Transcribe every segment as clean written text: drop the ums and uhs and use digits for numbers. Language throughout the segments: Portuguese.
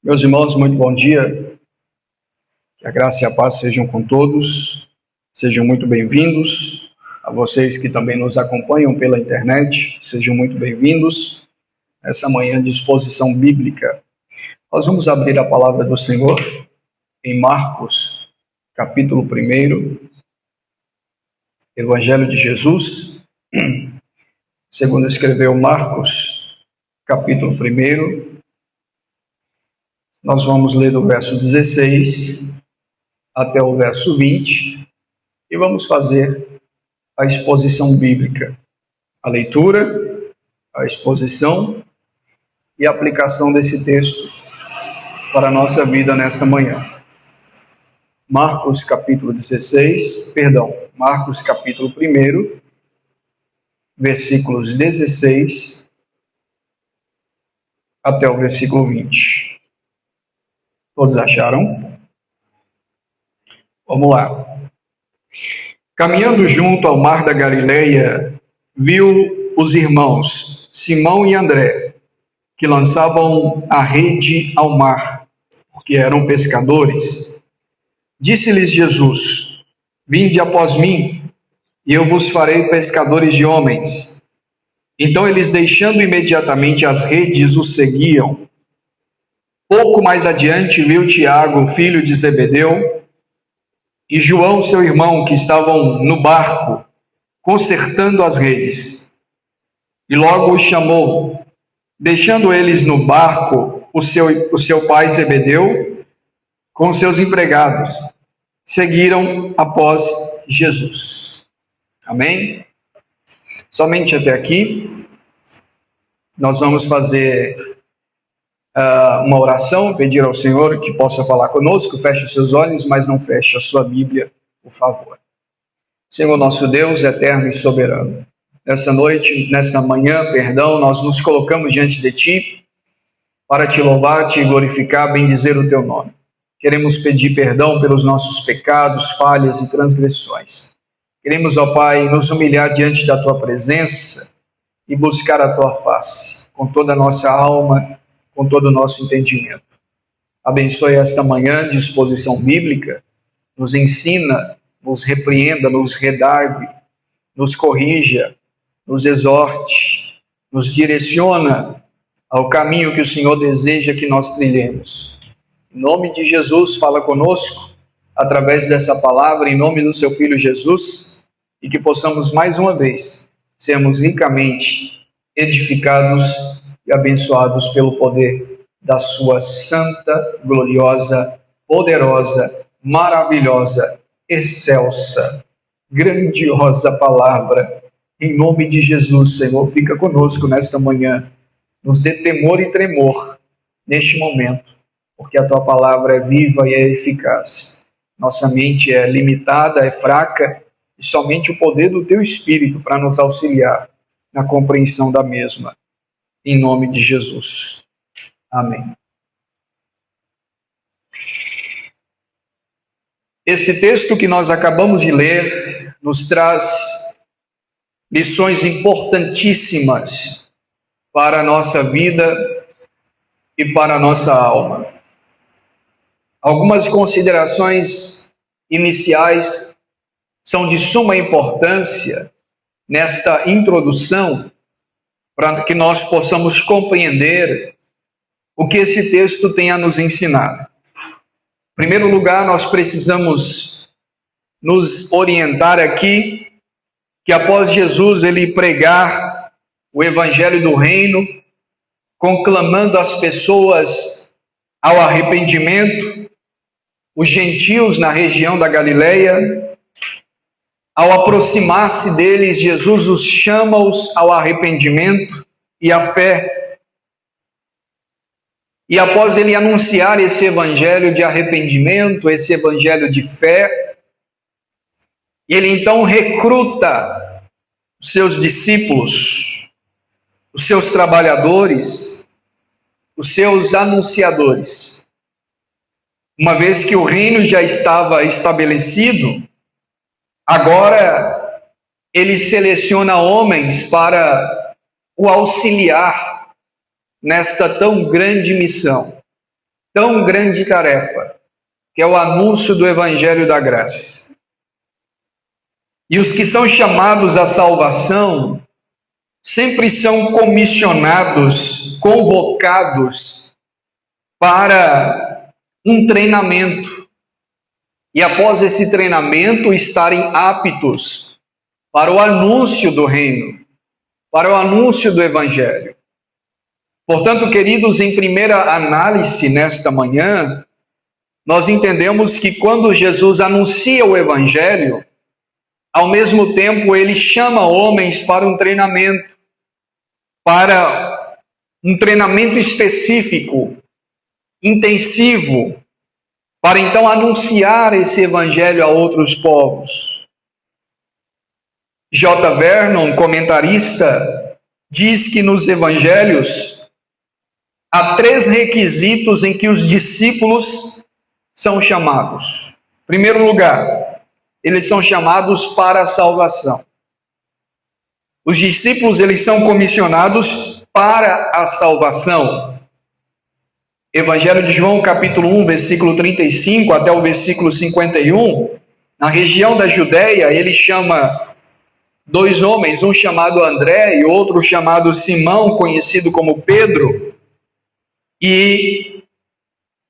Meus irmãos, muito bom dia. Que a graça e a paz sejam com todos. Sejam muito bem-vindos. A vocês que também nos acompanham pela internet, sejam muito bem-vindos. Essa manhã de exposição bíblica. Nós vamos abrir a palavra do Senhor em Marcos, capítulo 1, Evangelho de Jesus, segundo escreveu Marcos, capítulo 1. Nós vamos ler do verso 16 até o verso 20 e vamos fazer a exposição bíblica, a leitura, a exposição e a aplicação desse texto para a nossa vida nesta manhã. Marcos capítulo 1, versículos 16 até o versículo 20. Todos acharam? Vamos lá. Caminhando junto ao mar da Galileia, viu os irmãos Simão e André, que lançavam a rede ao mar, porque eram pescadores. Disse-lhes Jesus: Vinde após mim, e eu vos farei pescadores de homens. Então eles, deixando imediatamente as redes, o seguiam. Pouco mais adiante, viu Tiago, filho de Zebedeu, e João, seu irmão, que estavam no barco, consertando as redes. E logo os chamou. Deixando eles no barco, o seu pai Zebedeu, com seus empregados, seguiram após Jesus. Amém? Somente até aqui. Nós vamos fazer uma oração, pedir ao Senhor que possa falar conosco. Feche os seus olhos, mas não feche a sua Bíblia, por favor. Senhor nosso Deus, eterno e soberano, nesta noite, nesta manhã, nós nos colocamos diante de Ti para Te louvar, Te glorificar, bendizer o Teu nome. Queremos pedir perdão pelos nossos pecados, falhas e transgressões. Queremos, ó Pai, nos humilhar diante da Tua presença e buscar a Tua face, com toda a nossa alma, com todo o nosso entendimento. Abençoe esta manhã de exposição bíblica, nos ensina, nos repreenda, nos redargue, nos corrija, nos exorte, nos direciona ao caminho que o Senhor deseja que nós trilhemos. Em nome de Jesus, fala conosco, através dessa palavra, em nome do Seu Filho Jesus, e que possamos mais uma vez sermos ricamente edificados e abençoados pelo poder da Sua santa, gloriosa, poderosa, maravilhosa, excelsa, grandiosa palavra. Em nome de Jesus, Senhor, fica conosco nesta manhã. Nos dê temor e tremor neste momento, porque a Tua palavra é viva e é eficaz. Nossa mente é limitada, é fraca, e somente o poder do Teu Espírito para nos auxiliar na compreensão da mesma. Em nome de Jesus. Amém. Esse texto que nós acabamos de ler nos traz lições importantíssimas para a nossa vida e para a nossa alma. Algumas considerações iniciais são de suma importância nesta introdução, para que nós possamos compreender o que esse texto tem a nos ensinar. Em primeiro lugar, nós precisamos nos orientar aqui que após Jesus ele pregar o evangelho do reino, conclamando as pessoas ao arrependimento, os gentios na região da Galileia, ao aproximar-se deles, Jesus os chama-os ao arrependimento e à fé. E após ele anunciar esse evangelho de arrependimento, esse evangelho de fé, ele então recruta os seus discípulos, os seus trabalhadores, os seus anunciadores. Uma vez que o reino já estava estabelecido, agora ele seleciona homens para o auxiliar nesta tão grande missão, tão grande tarefa, que é o anúncio do Evangelho da Graça. E os que são chamados à salvação sempre são comissionados, convocados para um treinamento. E após esse treinamento, estarem aptos para o anúncio do reino, para o anúncio do Evangelho. Portanto, queridos, em primeira análise nesta manhã, nós entendemos que quando Jesus anuncia o Evangelho, ao mesmo tempo ele chama homens para um treinamento específico, intensivo, para então anunciar esse Evangelho a outros povos. J. Vernon, comentarista, diz que nos Evangelhos há 3 requisitos em que os discípulos são chamados. Em primeiro lugar, eles são chamados para a salvação. Os discípulos, eles são comissionados para a salvação. Evangelho de João, capítulo 1, versículo 35 até o versículo 51, na região da Judéia, ele chama 2 homens, um chamado André e outro chamado Simão, conhecido como Pedro, e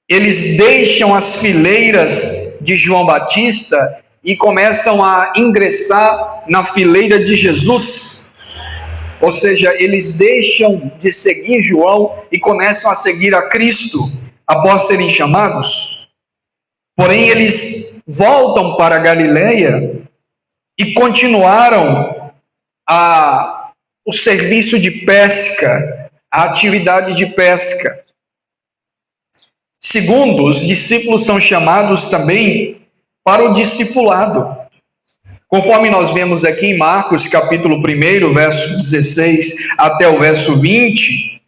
eles deixam as fileiras de João Batista e começam a ingressar na fileira de Jesus. Ou seja, eles deixam de seguir João e começam a seguir a Cristo após serem chamados. Porém, eles voltam para a Galileia e continuaram o serviço de pesca, a atividade de pesca. Segundo, os discípulos são chamados também para o discipulado. Conforme nós vemos aqui em Marcos, capítulo 1, verso 16 até o verso 20,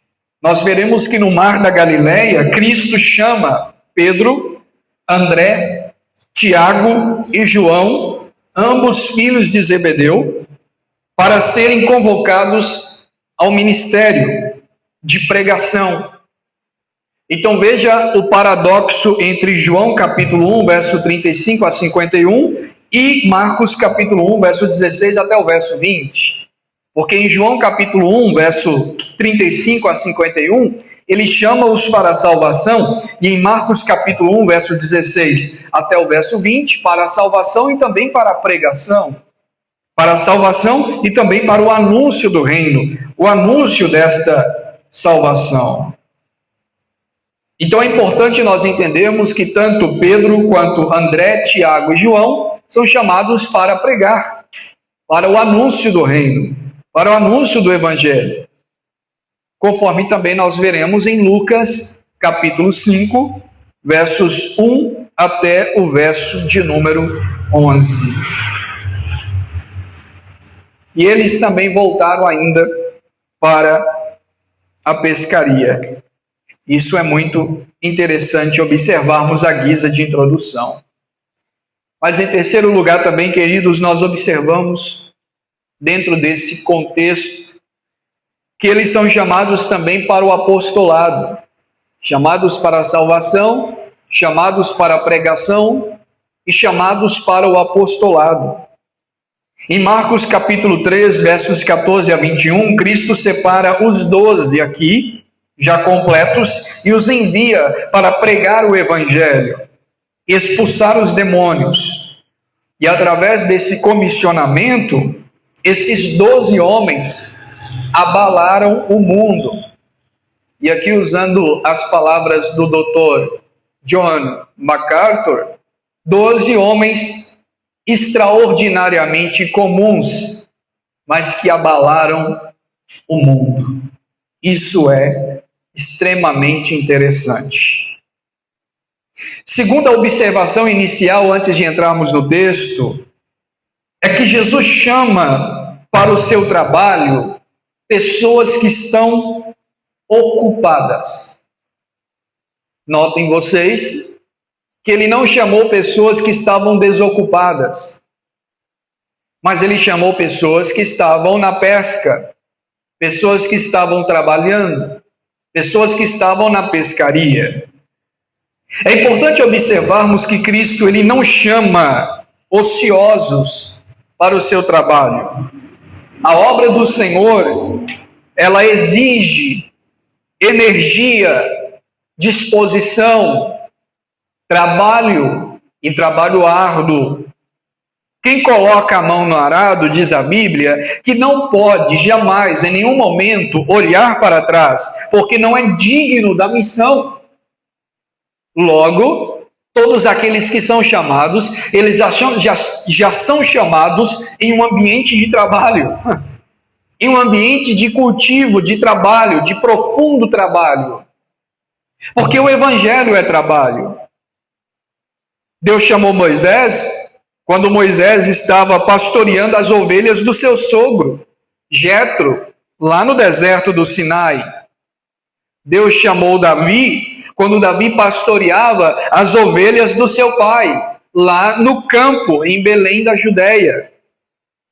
nós veremos que no mar da Galileia, Cristo chama Pedro, André, Tiago e João, ambos filhos de Zebedeu, para serem convocados ao ministério de pregação. Então veja o paradoxo entre João capítulo 1, verso 35 a 51 e Marcos capítulo 1, verso 16 até o verso 20. Porque em João capítulo 1, verso 35 a 51, ele chama-os para a salvação, e em Marcos capítulo 1, verso 16 até o verso 20, para a salvação e também para a pregação. Para a salvação e também para o anúncio do reino, o anúncio desta salvação. Então é importante nós entendermos que tanto Pedro quanto André, Tiago e João são chamados para pregar, para o anúncio do reino, para o anúncio do Evangelho. Conforme também nós veremos em Lucas, capítulo 5, versos 1 até o verso de número 11. E eles também voltaram ainda para a pescaria. Isso é muito interessante observarmos à guisa de introdução. Mas em terceiro lugar também, queridos, nós observamos dentro desse contexto que eles são chamados também para o apostolado, chamados para a salvação, chamados para a pregação e chamados para o apostolado. Em Marcos capítulo 3, versos 14 a 21, Cristo separa os 12 aqui, já completos, e os envia para pregar o Evangelho, expulsar os demônios. E através desse comissionamento, esses 12 homens abalaram o mundo. E aqui, usando as palavras do Dr. John MacArthur, 12 homens extraordinariamente comuns, mas que abalaram o mundo. Isso é extremamente interessante. Segunda observação inicial, antes de entrarmos no texto, é que Jesus chama para o seu trabalho pessoas que estão ocupadas. Notem vocês que ele não chamou pessoas que estavam desocupadas, mas ele chamou pessoas que estavam na pesca, pessoas que estavam trabalhando, pessoas que estavam na pescaria. É importante observarmos que Cristo ele não chama ociosos para o seu trabalho. A obra do Senhor, ela exige energia, disposição, trabalho e trabalho árduo. Quem coloca a mão no arado, diz a Bíblia, que não pode jamais, em nenhum momento, olhar para trás, porque não é digno da missão. Logo, todos aqueles que são chamados, eles já são chamados em um ambiente de trabalho, em um ambiente de cultivo, de trabalho, de profundo trabalho. Porque o Evangelho é trabalho. Deus chamou Moisés quando Moisés estava pastoreando as ovelhas do seu sogro, Jetro, lá no deserto do Sinai. Deus chamou Davi quando Davi pastoreava as ovelhas do seu pai, lá no campo, em Belém da Judeia.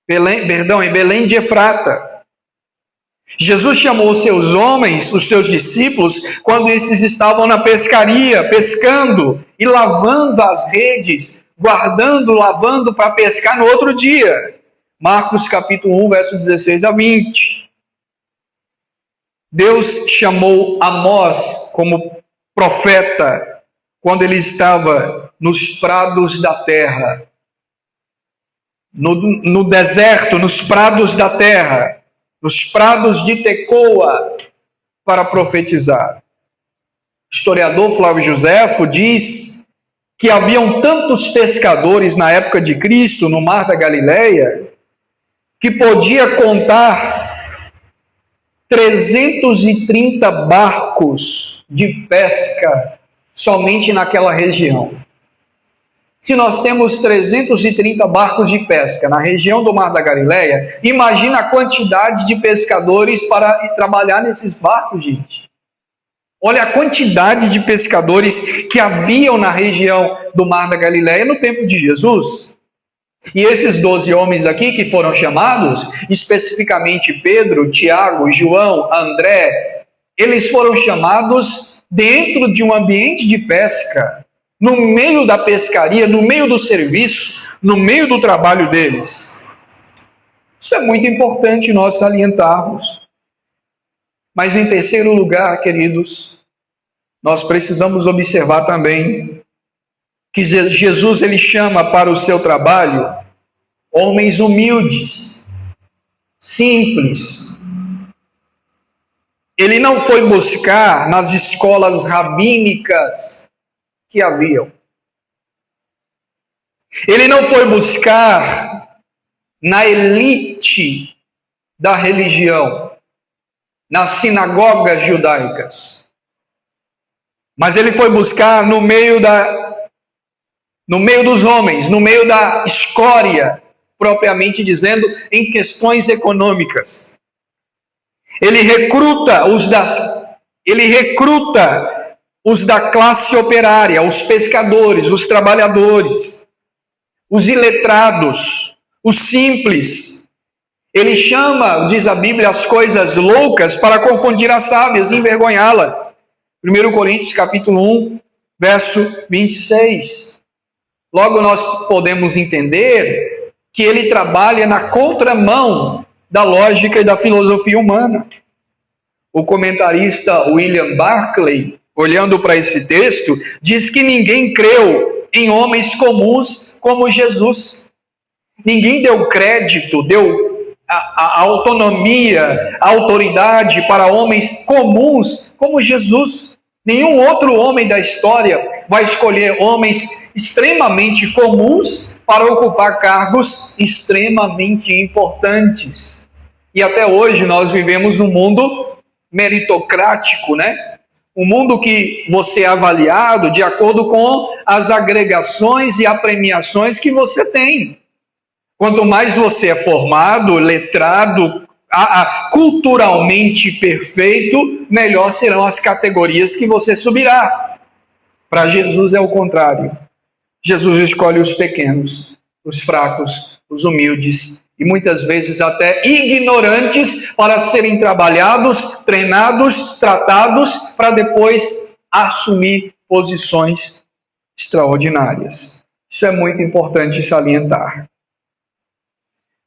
Em Belém de Efrata. Jesus chamou os seus homens, os seus discípulos, quando esses estavam na pescaria, pescando e lavando as redes, guardando, lavando para pescar no outro dia. Marcos capítulo 1, verso 16 a 20. Deus chamou Amós como profeta quando ele estava nos prados da terra, no deserto, nos prados da terra, nos prados de Tecoa, para profetizar. O historiador Flávio Joséfo diz que haviam tantos pescadores na época de Cristo no Mar da Galileia que podia contar 330 barcos de pesca somente naquela região. Se nós temos 330 barcos de pesca na região do Mar da Galileia, imagina a quantidade de pescadores para trabalhar nesses barcos, gente. Olha a quantidade de pescadores que haviam na região do Mar da Galileia no tempo de Jesus. E esses 12 homens aqui que foram chamados, especificamente Pedro, Tiago, João, André, eles foram chamados dentro de um ambiente de pesca, no meio da pescaria, no meio do serviço, no meio do trabalho deles. Isso é muito importante nós salientarmos. Mas em terceiro lugar, queridos, nós precisamos observar também que Jesus ele chama para o seu trabalho homens humildes, simples. Ele não foi buscar nas escolas rabínicas que haviam. Ele não foi buscar na elite da religião, nas sinagogas judaicas. Mas ele foi buscar no meio dos homens, no meio da escória, propriamente dizendo, em questões econômicas. Ele recruta os da classe operária, os pescadores, os trabalhadores, os iletrados, os simples. Ele chama, diz a Bíblia, as coisas loucas para confundir as sábias e envergonhá-las. 1 Coríntios capítulo 1, verso 26. Logo nós podemos entender que ele trabalha na contramão da lógica e da filosofia humana. O comentarista William Barclay, olhando para esse texto, diz que ninguém creu em homens comuns como Jesus. Ninguém deu crédito, deu a autonomia, a autoridade para homens comuns como Jesus. Nenhum outro homem da história vai escolher homens extremamente comuns para ocupar cargos extremamente importantes. E até hoje nós vivemos num mundo meritocrático, né? Um mundo que você é avaliado de acordo com as agregações e apremiações que você tem. Quanto mais você é formado, letrado, culturalmente perfeito, melhor serão as categorias que você subirá. Para Jesus é o contrário. Jesus escolhe os pequenos, os fracos, os humildes e muitas vezes até ignorantes para serem trabalhados, treinados, tratados, para depois assumir posições extraordinárias. Isso é muito importante salientar.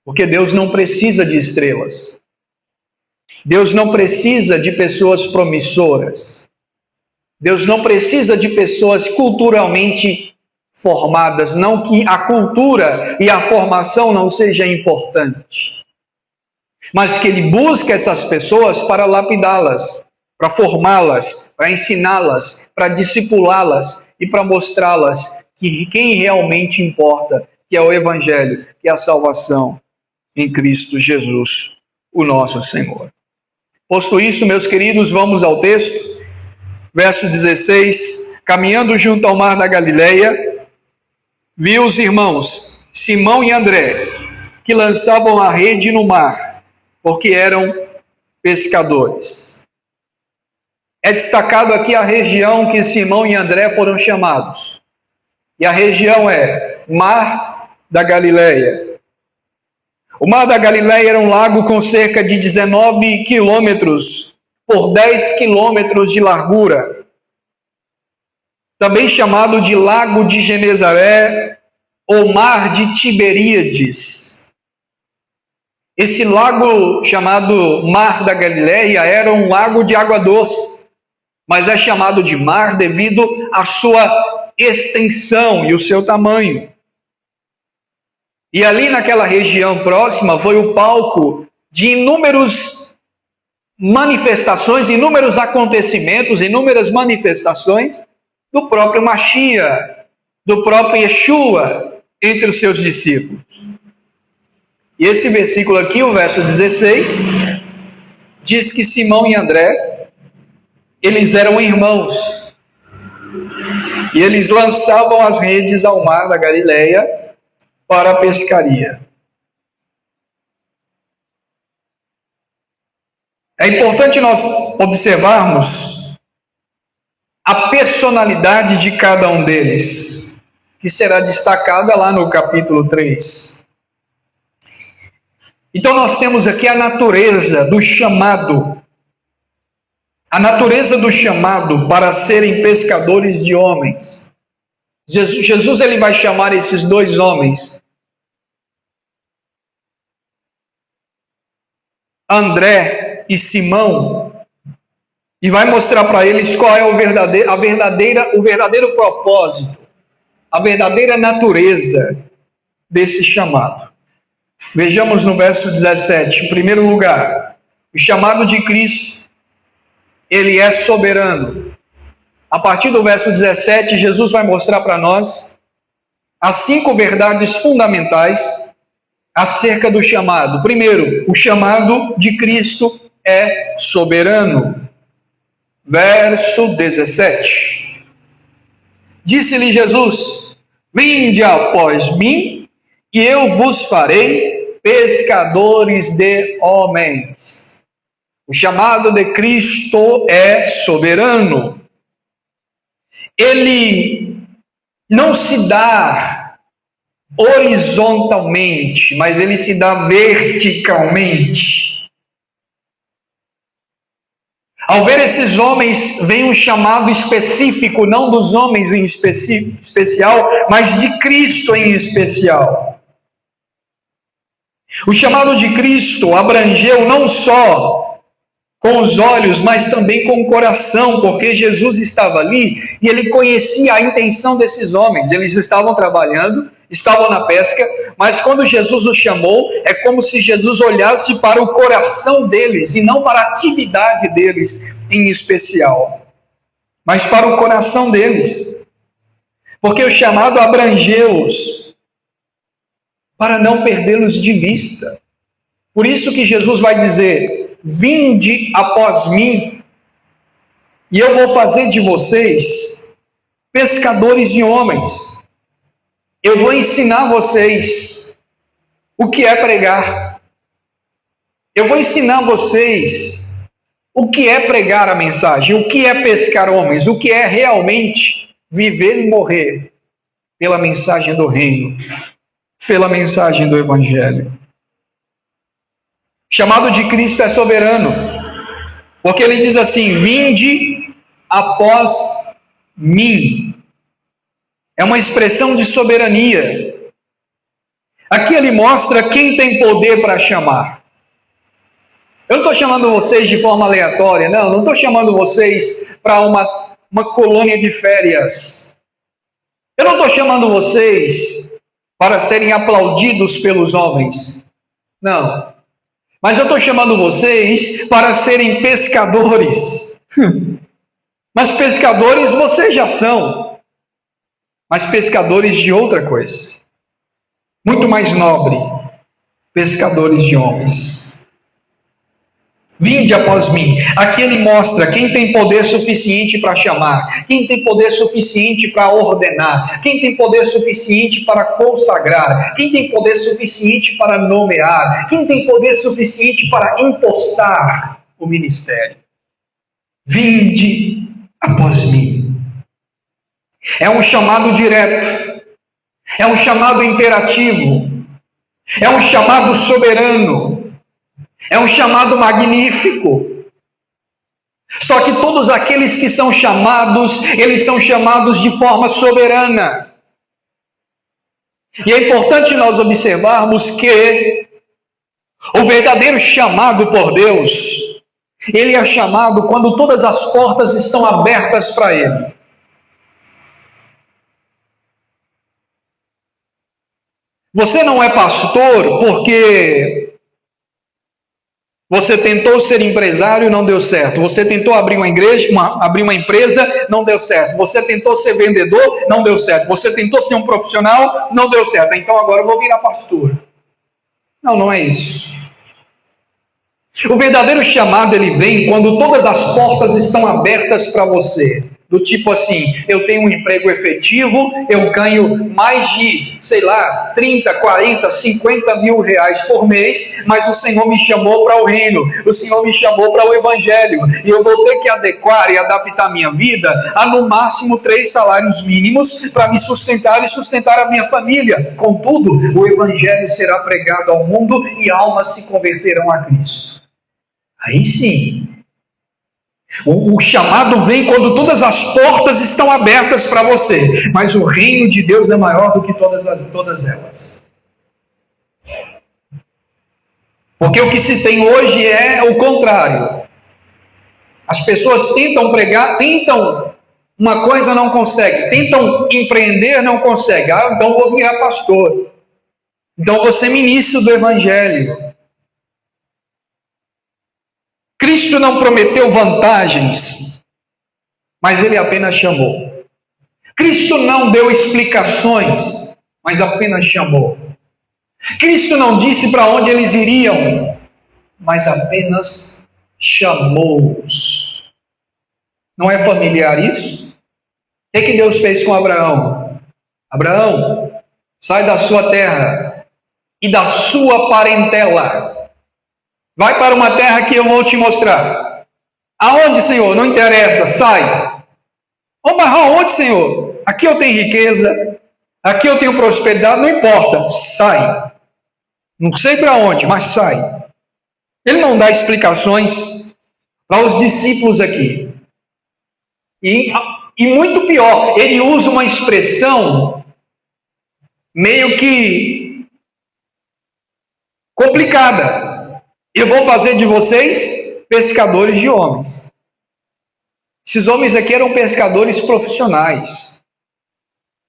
Porque Deus não precisa de estrelas. Deus não precisa de pessoas promissoras. Deus não precisa de pessoas culturalmente formadas. Não que a cultura e a formação não seja importante, mas que Ele busca essas pessoas para lapidá-las, para formá-las, para ensiná-las, para discipulá-las e para mostrá-las que quem realmente importa, que é o Evangelho, que é a salvação em Cristo Jesus, o nosso Senhor. Posto isso, meus queridos, vamos ao texto. Verso 16, caminhando junto ao mar da Galileia, viu os irmãos Simão e André, que lançavam a rede no mar, porque eram pescadores. É destacado aqui a região que Simão e André foram chamados. E a região é Mar da Galileia. O Mar da Galileia era um lago com cerca de 19 quilômetros por 10 quilômetros de largura, também chamado de Lago de Genezaré ou Mar de Tiberíades. Esse lago chamado Mar da Galileia era um lago de água doce, mas é chamado de mar devido à sua extensão e o seu tamanho. E ali naquela região próxima foi o palco de inúmeras manifestações, inúmeros acontecimentos, inúmeras manifestações do próprio Mashiach, do próprio Yeshua entre os seus discípulos. E esse versículo aqui, o verso 16, diz que Simão e André, eles eram irmãos. E eles lançavam as redes ao mar da Galileia para a pescaria. É importante nós observarmos a personalidade de cada um deles, que será destacada lá no capítulo 3. Então nós temos aqui a natureza do chamado. A natureza do chamado para serem pescadores de homens. Jesus ele vai chamar esses dois homens, André e Simão, e vai mostrar para eles qual é o verdadeiro propósito, a verdadeira natureza desse chamado. Vejamos no verso 17, em primeiro lugar, o chamado de Cristo, ele é soberano. A partir do verso 17, Jesus vai mostrar para nós as 5 verdades fundamentais acerca do chamado. Primeiro, o chamado de Cristo é soberano. Verso 17. Disse-lhe Jesus: vinde após mim, e eu vos farei pescadores de homens. O chamado de Cristo é soberano. Ele não se dá horizontalmente, mas ele se dá verticalmente. Ao ver esses homens, vem um chamado específico, não dos homens em especial, mas de Cristo em especial. O chamado de Cristo abrangeu não só com os olhos, mas também com o coração, porque Jesus estava ali e ele conhecia a intenção desses homens. Eles estavam trabalhando, estavam na pesca, mas quando Jesus os chamou, é como se Jesus olhasse para o coração deles e não para a atividade deles em especial, mas para o coração deles, porque o chamado abrangeu-os para não perdê-los de vista. Por isso que Jesus vai dizer: vinde após mim, e eu vou fazer de vocês pescadores de homens. Eu vou ensinar vocês o que é pregar. Eu vou ensinar vocês o que é pregar a mensagem, o que é pescar homens, o que é realmente viver e morrer pela mensagem do reino, pela mensagem do Evangelho. O chamado de Cristo é soberano, porque ele diz assim: vinde após mim é uma expressão de soberania. Aqui ele mostra quem tem poder para chamar. Eu não estou chamando vocês de forma aleatória, não estou chamando vocês para uma colônia de férias. Eu não estou chamando vocês para serem aplaudidos pelos homens, não. Mas eu estou chamando vocês para serem pescadores. Mas pescadores vocês já são, mas pescadores de outra coisa, muito mais nobre, pescadores de homens. Vinde após mim. Aqui ele mostra quem tem poder suficiente para chamar, quem tem poder suficiente para ordenar, quem tem poder suficiente para consagrar, quem tem poder suficiente para nomear, quem tem poder suficiente para impostar o ministério. Vinde após mim. É um chamado direto, é um chamado imperativo, é um chamado soberano, é um chamado magnífico. Só que todos aqueles que são chamados, eles são chamados de forma soberana. E é importante nós observarmos que o verdadeiro chamado por Deus, ele é chamado quando todas as portas estão abertas para ele. Você não é pastor porque você tentou ser empresário e não deu certo. Você tentou abrir uma igreja, abrir uma empresa, não deu certo. Você tentou ser vendedor, não deu certo. Você tentou ser um profissional, não deu certo. Então agora eu vou virar pastor. Não, não é isso. O verdadeiro chamado, ele vem quando todas as portas estão abertas para você. Do tipo assim, eu tenho um emprego efetivo, eu ganho mais de, 30, 40, 50 mil reais por mês, mas o Senhor me chamou para o reino, o Senhor me chamou para o evangelho, e eu vou ter que adequar e adaptar minha vida a no máximo 3 salários mínimos para me sustentar e sustentar a minha família. Contudo, o evangelho será pregado ao mundo e almas se converterão a Cristo. Aí sim, o chamado vem quando todas as portas estão abertas para você, mas o reino de Deus é maior do que todas elas. Porque o que se tem hoje é o contrário. As pessoas tentam pregar, tentam uma coisa, não conseguem, tentam empreender, não conseguem. Então vou virar pastor, então vou ser ministro do evangelho. Cristo não prometeu vantagens, mas ele apenas chamou. Cristo não deu explicações, mas apenas chamou. Cristo não disse para onde eles iriam, mas apenas chamou-os. Não é familiar isso? O que Deus fez com Abraão? Abraão, sai da sua terra e da sua parentela. Vai para uma terra que eu vou te mostrar. Aonde, Senhor? Não interessa, sai. Mas aonde, Senhor? Aqui eu tenho riqueza, aqui eu tenho prosperidade, não importa, sai. Não sei para onde, mas sai. Ele não dá explicações para os discípulos aqui. E muito pior, ele usa uma expressão meio que complicada. Eu vou fazer de vocês pescadores de homens. Esses homens aqui eram pescadores profissionais.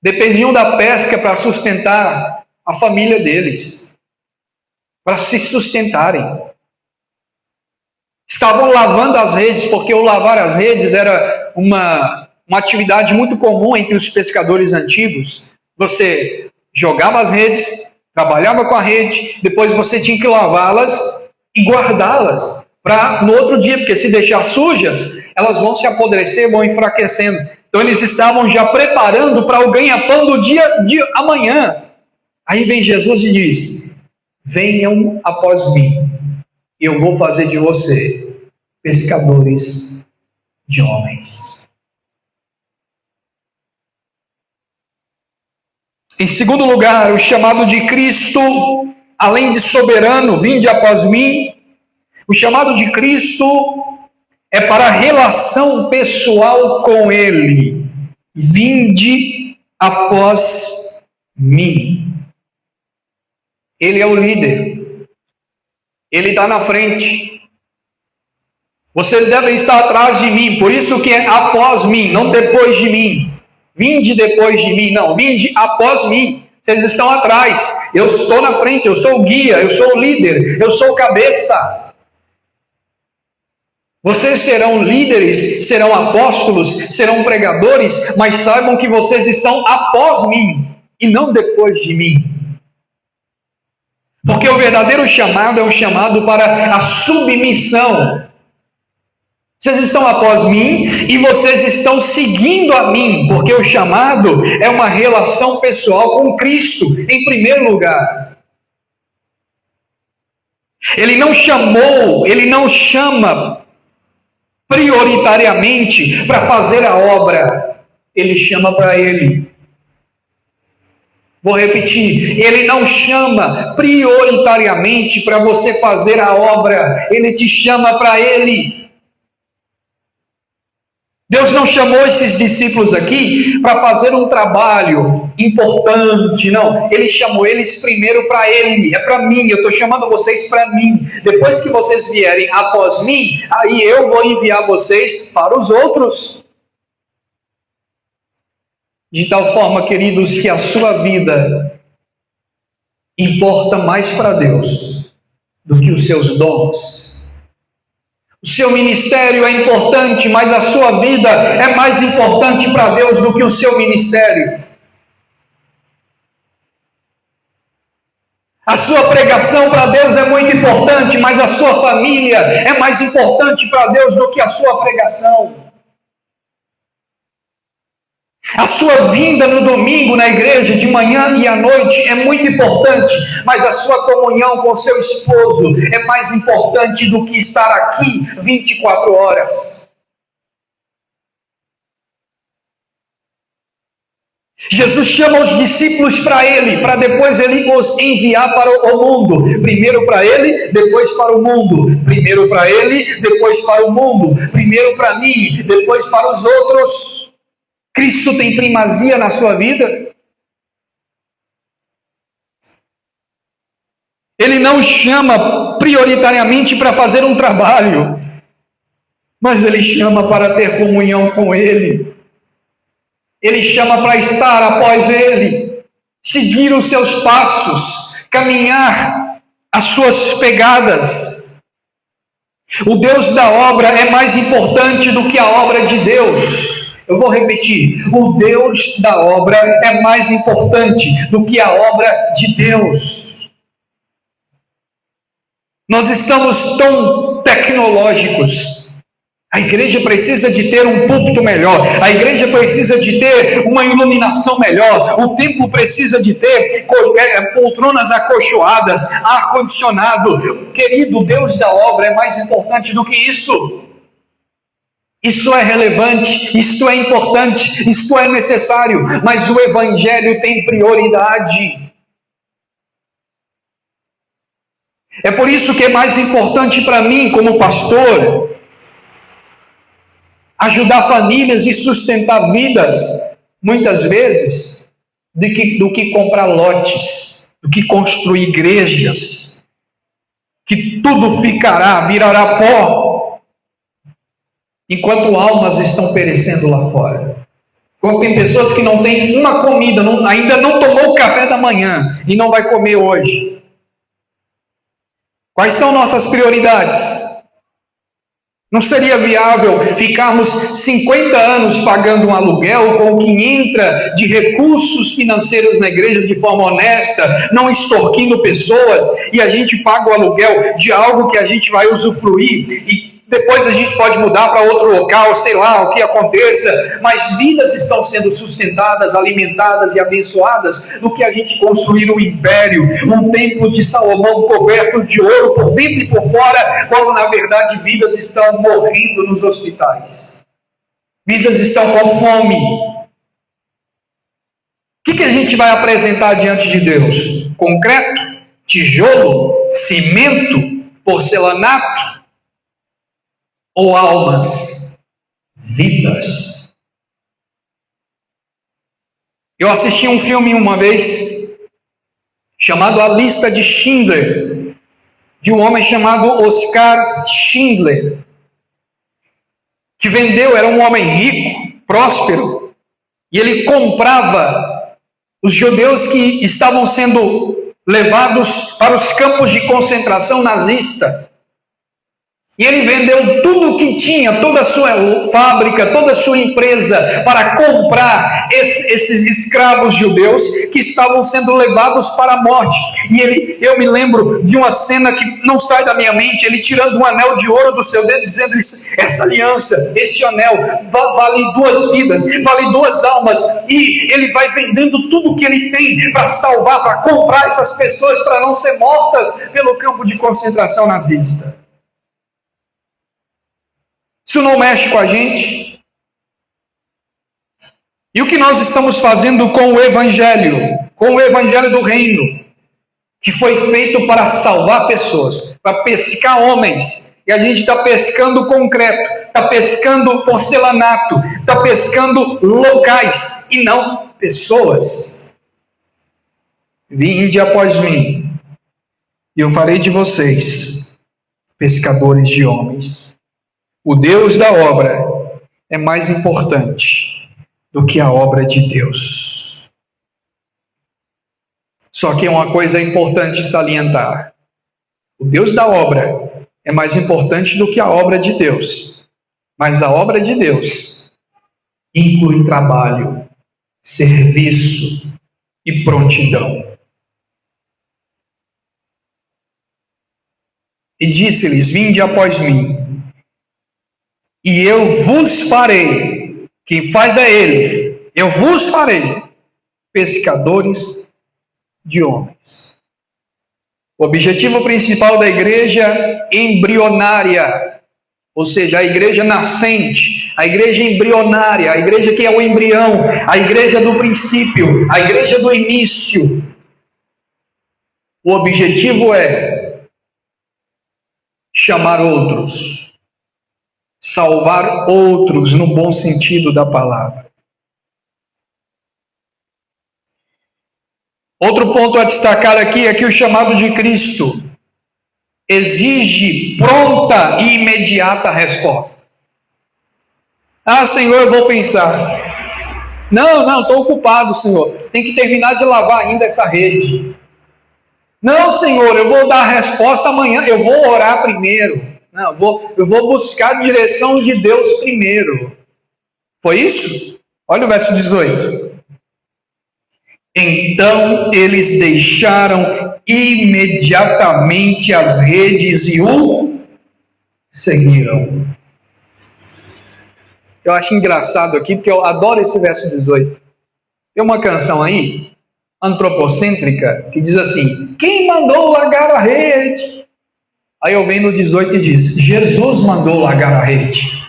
Dependiam da pesca para sustentar a família deles, para se sustentarem. Estavam lavando as redes, porque o lavar as redes era uma atividade muito comum entre os pescadores antigos. Você jogava as redes, trabalhava com a rede, depois você tinha que lavá-las e guardá-las para no outro dia, porque se deixar sujas, elas vão se apodrecer, vão enfraquecendo. Então eles estavam já preparando para o ganha-pão do dia de amanhã. Aí vem Jesus e diz: venham após mim, e eu vou fazer de você pescadores de homens. Em segundo lugar, o chamado de Cristo, além de soberano, vinde após mim, o chamado de Cristo é para a relação pessoal com Ele. vinde após mim. Ele é o líder. Ele está na frente. Vocês devem estar atrás de mim, por isso que é após mim, não depois de mim. Vinde depois de mim, não, vinde após mim. Vocês estão atrás, eu estou na frente, eu sou o guia, eu sou o líder, eu sou o cabeça. Vocês serão líderes, serão apóstolos, serão pregadores, mas saibam que vocês estão após mim e não depois de mim. Porque o verdadeiro chamado é um chamado para a submissão. Vocês estão após mim e vocês estão seguindo a mim, porque o chamado é uma relação pessoal com Cristo, em primeiro lugar. Ele não chamou, ele não chama prioritariamente para fazer a obra, ele chama para ele. Vou repetir, ele não chama prioritariamente para você fazer a obra, ele te chama para ele. Deus não chamou esses discípulos aqui para fazer um trabalho importante, não. Ele chamou eles primeiro para ele, é para mim, eu estou chamando vocês para mim. Depois que vocês vierem após mim, aí eu vou enviar vocês para os outros. De tal forma, queridos, que a sua vida importa mais para Deus do que os seus dons. O seu ministério é importante, mas a sua vida é mais importante para Deus do que o seu ministério. A sua pregação para Deus é muito importante, mas a sua família é mais importante para Deus do que a sua pregação. A sua vinda no domingo na igreja, de manhã e à noite, é muito importante, mas a sua comunhão com seu esposo é mais importante do que estar aqui 24 horas. Jesus chama os discípulos para ele, para depois ele os enviar para o mundo. Primeiro para ele, depois para o mundo. Primeiro para ele, depois para o mundo. Primeiro para mim, depois para os outros. Cristo tem primazia na sua vida? Ele não chama prioritariamente para fazer um trabalho, mas ele chama para ter comunhão com ele. Ele chama para estar após ele, seguir os seus passos, caminhar as suas pegadas. O Deus da obra é mais importante do que a obra de Deus. Eu vou repetir, o Deus da obra é mais importante do que a obra de Deus. Nós estamos tão tecnológicos. A igreja precisa de ter um púlpito melhor, a igreja precisa de ter uma iluminação melhor, o templo precisa de ter poltronas acolchoadas, ar-condicionado. Querido, o Deus da obra é mais importante do que isso. Isso é relevante, isto é importante, isto é necessário, mas o evangelho tem prioridade. É por isso que é mais importante para mim, como pastor, ajudar famílias e sustentar vidas, muitas vezes, do que comprar lotes, do que construir igrejas, que tudo virará pó, enquanto almas estão perecendo lá fora. Quando tem pessoas que não têm uma comida, ainda não tomou o café da manhã e não vai comer hoje. Quais são nossas prioridades? Não seria viável ficarmos 50 anos pagando um aluguel com o que entra de recursos financeiros na igreja de forma honesta, não extorquindo pessoas, e a gente paga o aluguel de algo que a gente vai usufruir e depois a gente pode mudar para outro local, sei lá o que aconteça, mas vidas estão sendo sustentadas, alimentadas e abençoadas do que a gente construir um império, um templo de Salomão coberto de ouro por dentro e por fora, quando na verdade vidas estão morrendo nos hospitais. Vidas estão com fome. O que a gente vai apresentar diante de Deus? Concreto? Tijolo? Cimento? Porcelanato? Ou almas, vidas? Eu assisti um filme uma vez chamado A Lista de Schindler, de um homem chamado Oskar Schindler, que era um homem rico, próspero, e ele comprava os judeus que estavam sendo levados para os campos de concentração nazista. E ele vendeu tudo o que tinha, toda a sua fábrica, toda a sua empresa, para comprar esses escravos judeus que estavam sendo levados para a morte. E eu me lembro de uma cena que não sai da minha mente, ele tirando um anel de ouro do seu dedo, dizendo isso: essa aliança, esse anel, vale 2 vidas, vale 2 almas. E ele vai vendendo tudo o que ele tem para salvar, para comprar essas pessoas, para não ser mortas pelo campo de concentração nazista. Isso não mexe com a gente? E o que nós estamos fazendo com o Evangelho do Reino, que foi feito para salvar pessoas, para pescar homens, e a gente está pescando concreto, está pescando porcelanato, está pescando locais, e não pessoas. Vinde após mim, e eu farei de vocês pescadores de homens. O Deus da obra é mais importante do que a obra de Deus. Só que uma coisa é importante salientar: o Deus da obra é mais importante do que a obra de Deus. Mas a obra de Deus inclui trabalho, serviço e prontidão. E disse-lhes: vinde após mim, e eu vos farei, quem faz é Ele, eu vos farei pescadores de homens. O objetivo principal da igreja embrionária, ou seja, a igreja nascente, a igreja embrionária, a igreja que é o embrião, a igreja do princípio, a igreja do início. O objetivo é chamar outros, salvar outros no bom sentido da palavra. Outro ponto a destacar aqui é que o chamado de Cristo exige pronta e imediata resposta. Ah, Senhor, eu vou pensar. Não, estou ocupado, Senhor. Tem que terminar de lavar ainda essa rede. Não, Senhor, eu vou dar a resposta amanhã. Eu vou orar primeiro. Não, eu vou buscar a direção de Deus primeiro. Foi isso? Olha o verso 18. Então eles deixaram imediatamente as redes e o seguiram. Eu acho engraçado aqui, porque eu adoro esse verso 18. Tem uma canção aí, antropocêntrica, que diz assim: quem mandou largar a rede? Aí eu venho no 18 e diz: Jesus mandou largar a rede.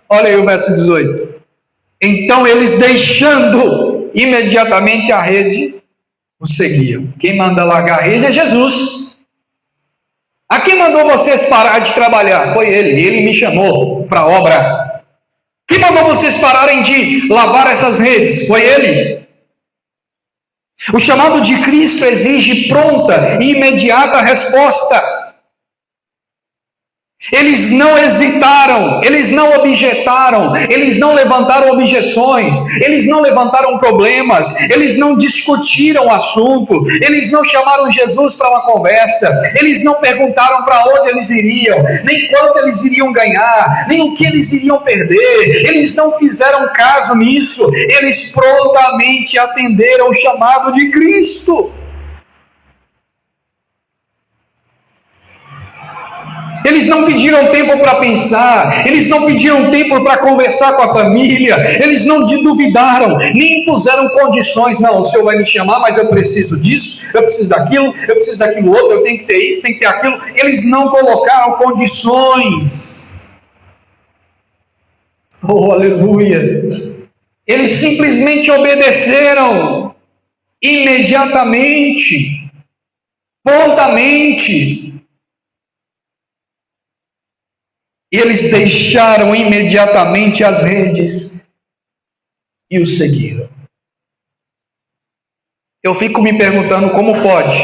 Olha aí o verso 18. Então eles, deixando imediatamente a rede, o seguiam. Quem manda largar a rede é Jesus. A quem mandou vocês parar de trabalhar? Foi Ele me chamou para a obra. Quem mandou vocês pararem de lavar essas redes? Foi Ele. O chamado de Cristo exige pronta e imediata resposta. Eles não hesitaram, eles não objetaram, eles não levantaram objeções, eles não levantaram problemas, eles não discutiram o assunto, eles não chamaram Jesus para uma conversa, eles não perguntaram para onde eles iriam, nem quanto eles iriam ganhar, nem o que eles iriam perder, eles não fizeram caso nisso, eles prontamente atenderam o chamado de Cristo. Eles não pediram tempo para pensar, eles não pediram tempo para conversar com a família, eles não duvidaram, nem impuseram condições. Não, o Senhor vai me chamar, mas eu preciso disso, eu preciso daquilo outro, eu tenho que ter isso, tenho que ter aquilo. Eles não colocaram condições. Oh, aleluia! Eles simplesmente obedeceram, imediatamente, prontamente. E eles deixaram imediatamente as redes e o seguiram. Eu fico me perguntando como pode.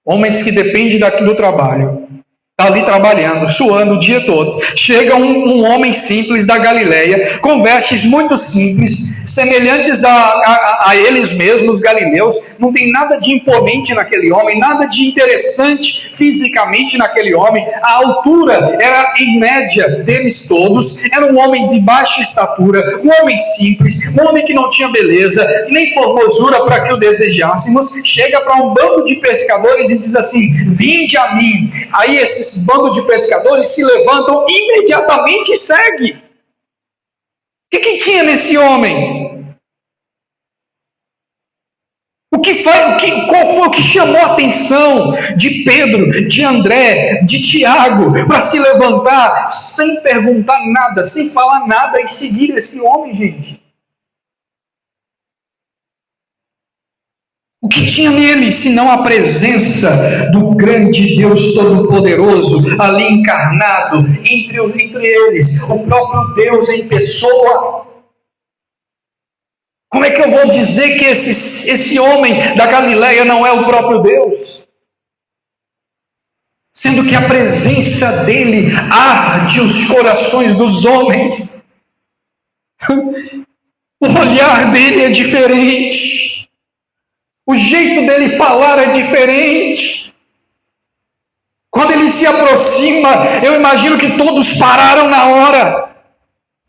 Homens que dependem do trabalho, está ali trabalhando, suando o dia todo. Chega um homem simples da Galileia, com vestes muito simples, semelhantes a eles mesmos, galileus. Não tem nada de imponente naquele homem, nada de interessante fisicamente naquele homem. A altura era em média deles todos. Era um homem de baixa estatura, um homem simples, um homem que não tinha beleza, nem formosura para que o desejássemos. Chega para um bando de pescadores e diz assim: vinde a mim. Aí esses bando de pescadores se levantam imediatamente e segue. O que tinha nesse homem? Qual foi o que chamou a atenção de Pedro, de André, de Tiago, para se levantar sem perguntar nada, sem falar nada e seguir esse homem, gente? O que tinha nele, senão a presença do grande Deus Todo-Poderoso, ali encarnado entre eles, o próprio Deus em pessoa? Como é que eu vou dizer que esse homem da Galileia não é o próprio Deus? Sendo que a presença dele arde os corações dos homens. O olhar dele é diferente. O jeito dele falar é diferente. Quando ele se aproxima, eu imagino que todos pararam na hora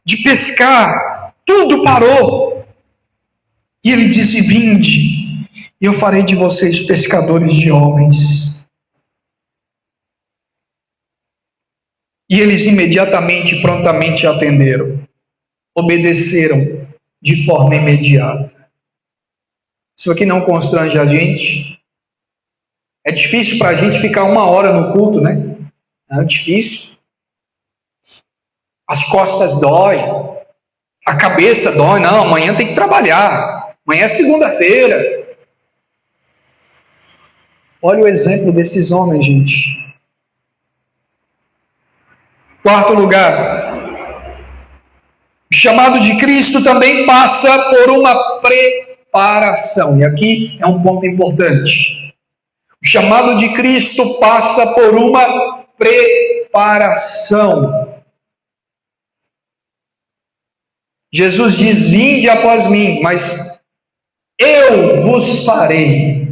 de pescar. Tudo parou. E ele disse: vinde, e eu farei de vocês pescadores de homens. E eles imediatamente, prontamente atenderam. Obedeceram de forma imediata. Isso aqui não constrange a gente? É difícil para a gente ficar 1 hora no culto, né? É difícil. As costas dói, a cabeça dói. Não, amanhã tem que trabalhar. Amanhã é segunda-feira. Olha o exemplo desses homens, gente. 4º lugar. O chamado de Cristo também passa por uma preparação. E aqui é um ponto importante. O chamado de Cristo passa por uma preparação. Jesus diz: vinde após mim, mas eu vos farei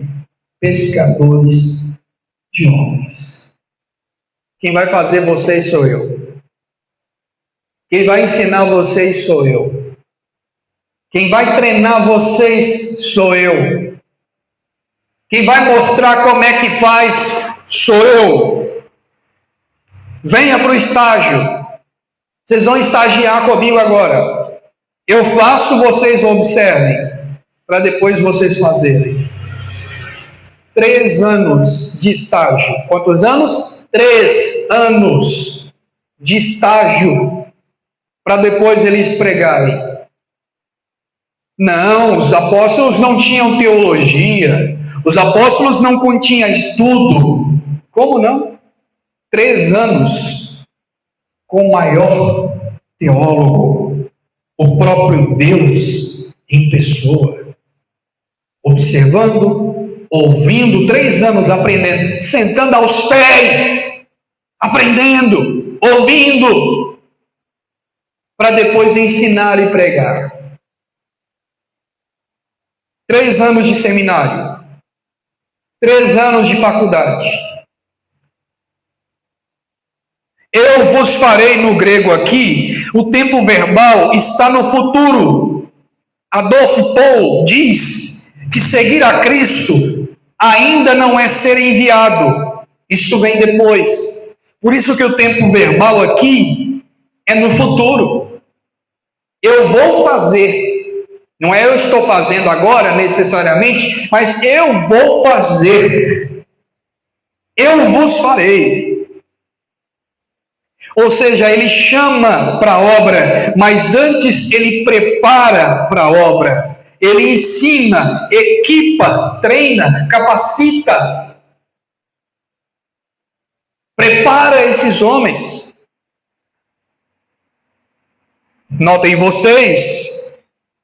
pescadores de homens. Quem vai fazer vocês sou eu. Quem vai ensinar vocês sou eu. Quem vai treinar vocês sou eu. Quem vai mostrar como é que faz sou eu. Venha para o estágio. Vocês vão estagiar comigo agora. Eu faço, vocês observem, para depois vocês fazerem. 3 anos de estágio. Quantos anos? 3 anos de estágio, para depois eles pregarem. Não, os apóstolos não tinham teologia, os apóstolos não continham estudo. Como não? 3 anos com o maior teólogo, o próprio Deus em pessoa, observando, ouvindo, 3 anos aprendendo, sentando aos pés, aprendendo, ouvindo, para depois ensinar e pregar. 3 anos de seminário, 3 anos de faculdade. Eu vos farei, no grego aqui, o tempo verbal está no futuro. Adolfo Paul diz que seguir a Cristo ainda não é ser enviado. Isto vem depois. Por isso que o tempo verbal aqui é no futuro. Eu vou fazer. Não é eu estou fazendo agora necessariamente, mas eu vou fazer. Eu vos farei. Ou seja, ele chama para a obra, mas antes ele prepara para a obra. Ele ensina, equipa, treina, capacita. Prepara esses homens. Notem vocês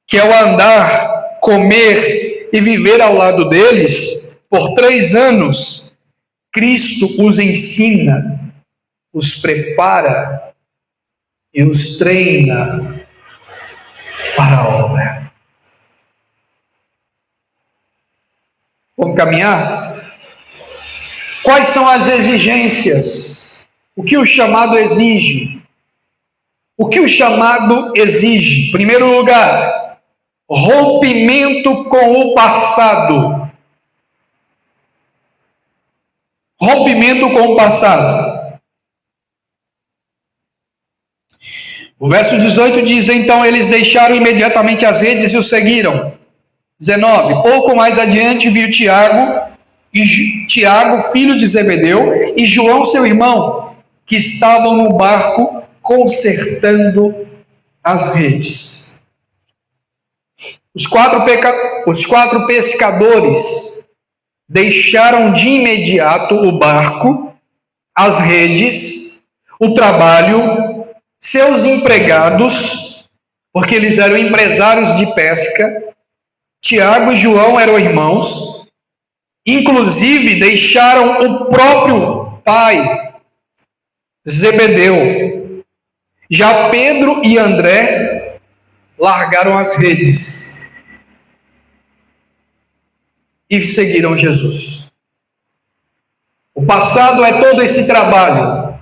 que ao andar, comer e viver ao lado deles por 3 anos, Cristo os ensina, os prepara e os treina para a obra. Vamos caminhar? Quais são as exigências? O que o chamado exige? O que o chamado exige? Em primeiro lugar, rompimento com o passado. Rompimento com o passado. O verso 18 diz: então eles deixaram imediatamente as redes e o seguiram. 19, pouco mais adiante viu Tiago, filho de Zebedeu, e João, seu irmão, que estavam no barco consertando as redes. Os quatro pescadores deixaram de imediato o barco, as redes, o trabalho, seus empregados, porque eles eram empresários de pesca. Tiago e João eram irmãos, inclusive deixaram o próprio pai, Zebedeu. Já Pedro e André largaram as redes e seguiram Jesus. O passado é todo esse trabalho.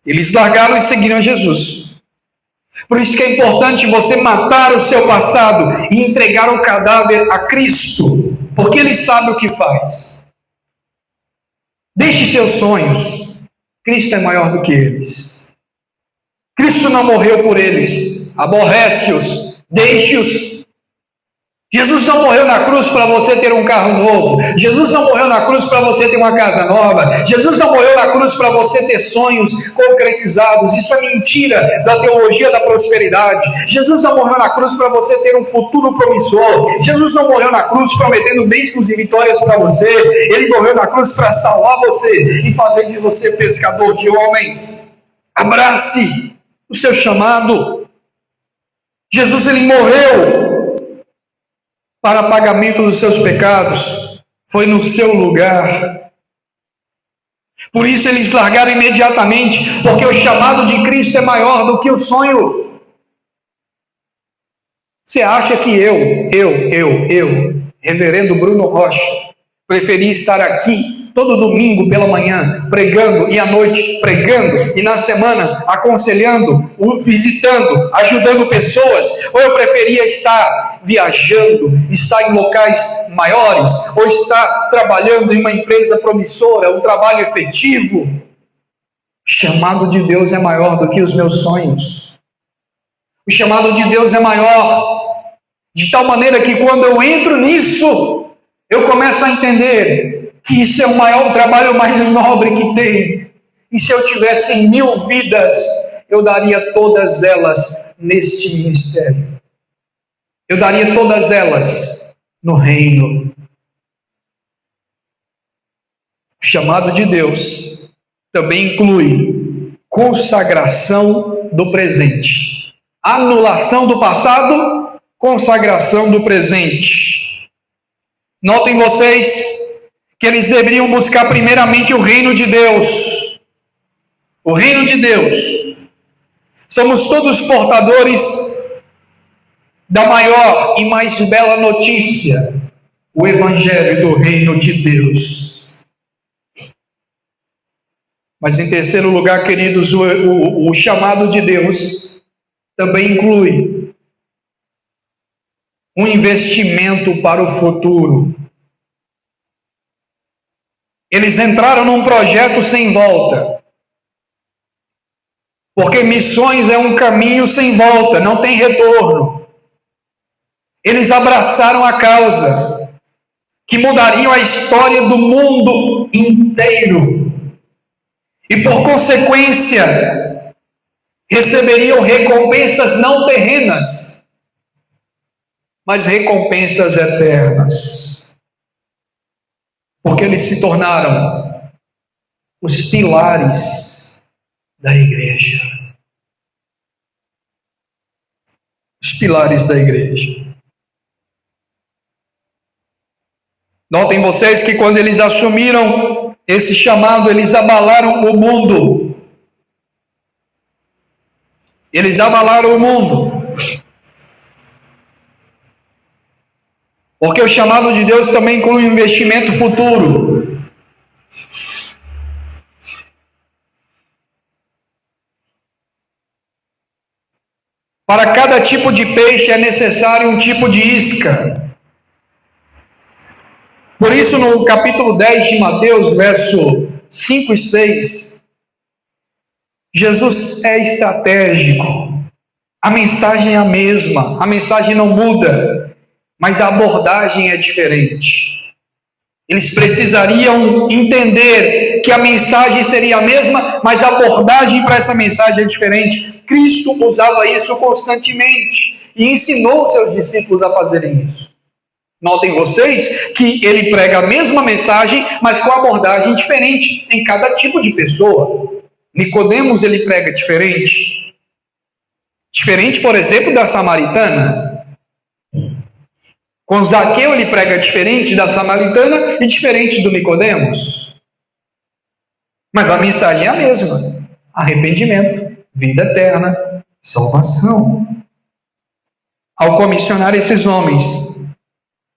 Eles largaram e seguiram Jesus. Por isso que é importante você matar o seu passado e entregar o cadáver a Cristo, porque Ele sabe o que faz. Deixe seus sonhos. Cristo é maior do que eles. Cristo não morreu por eles. Aborrece-os, deixe-os. Jesus não morreu na cruz para você ter um carro novo. Jesus não morreu na cruz para você ter uma casa nova. Jesus não morreu na cruz para você ter sonhos concretizados. Isso é mentira da teologia da prosperidade. Jesus não morreu na cruz para você ter um futuro promissor. Jesus não morreu na cruz prometendo bênçãos e vitórias para você. Ele morreu na cruz para salvar você e fazer de você pescador de homens. Abrace o seu chamado. Jesus, ele morreu para pagamento dos seus pecados, foi no seu lugar. Por isso eles largaram imediatamente, porque o chamado de Cristo é maior do que o sonho. Você acha que eu, reverendo Bruno Rocha, preferi estar aqui todo domingo pela manhã pregando e à noite pregando e na semana aconselhando, visitando, ajudando pessoas, ou eu preferia estar viajando, estar em locais maiores, ou estar trabalhando em uma empresa promissora, um trabalho efetivo? O chamado de Deus é maior do que os meus sonhos. O chamado de Deus é maior, de tal maneira que quando eu entro nisso, eu começo a entender que isso é o maior trabalho, mais nobre que tem. E se eu tivesse 1000 vidas, eu daria todas elas neste ministério. Eu daria todas elas no reino. O chamado de Deus também inclui consagração do presente. Anulação do passado, consagração do presente. Notem vocês que eles deveriam buscar primeiramente o reino de Deus. O reino de Deus. Somos todos portadores da maior e mais bela notícia, o evangelho do reino de Deus. Mas em terceiro lugar, queridos, o chamado de Deus também inclui um investimento para o futuro. Eles entraram num projeto sem volta. Porque missões é um caminho sem volta, não tem retorno. Eles abraçaram a causa que mudariam a história do mundo inteiro. E por consequência, receberiam recompensas não terrenas, mas recompensas eternas. Porque eles se tornaram os pilares da igreja. Os pilares da igreja. Notem vocês que quando eles assumiram esse chamado, eles abalaram o mundo. Eles abalaram o mundo. Porque o chamado de Deus também inclui um investimento futuro. Para cada tipo de peixe é necessário um tipo de isca. Por isso, no capítulo 10 de Mateus, verso 5 e 6, Jesus é estratégico. A mensagem é a mesma, a mensagem não muda, mas a abordagem é diferente. Eles precisariam entender que a mensagem seria a mesma, mas a abordagem para essa mensagem é diferente. Cristo usava isso constantemente e ensinou seus discípulos a fazerem isso. Notem vocês que ele prega a mesma mensagem, mas com abordagem diferente em cada tipo de pessoa. Nicodemos ele prega diferente. Diferente, por exemplo, da samaritana. Com Zaqueu ele prega diferente da samaritana e diferente do Nicodemos. Mas a mensagem é a mesma: arrependimento, vida eterna, salvação. Ao comissionar esses homens,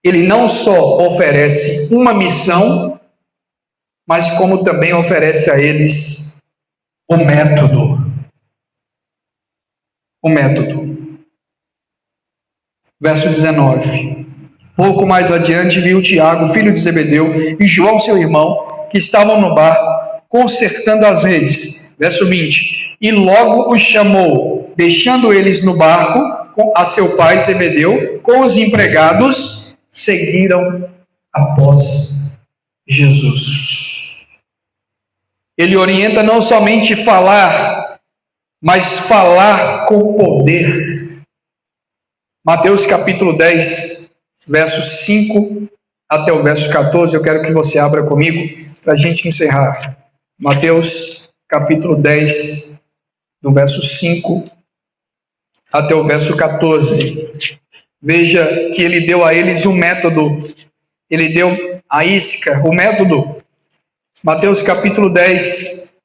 ele não só oferece uma missão, mas como também oferece a eles o método. O método. Verso 19. Pouco mais adiante viu Tiago, filho de Zebedeu, e João, seu irmão, que estavam no barco, consertando as redes. Verso 20. E logo os chamou, deixando eles no barco, a seu pai Zebedeu, com os empregados, seguiram após Jesus. Ele orienta não somente falar, mas falar com poder. Mateus capítulo 10, versos 5 até o verso 14, eu quero que você abra comigo para a gente encerrar. Mateus capítulo 10, do verso 5 até o verso 14. Veja que ele deu a eles um método, ele deu a isca, o método. Mateus capítulo 10,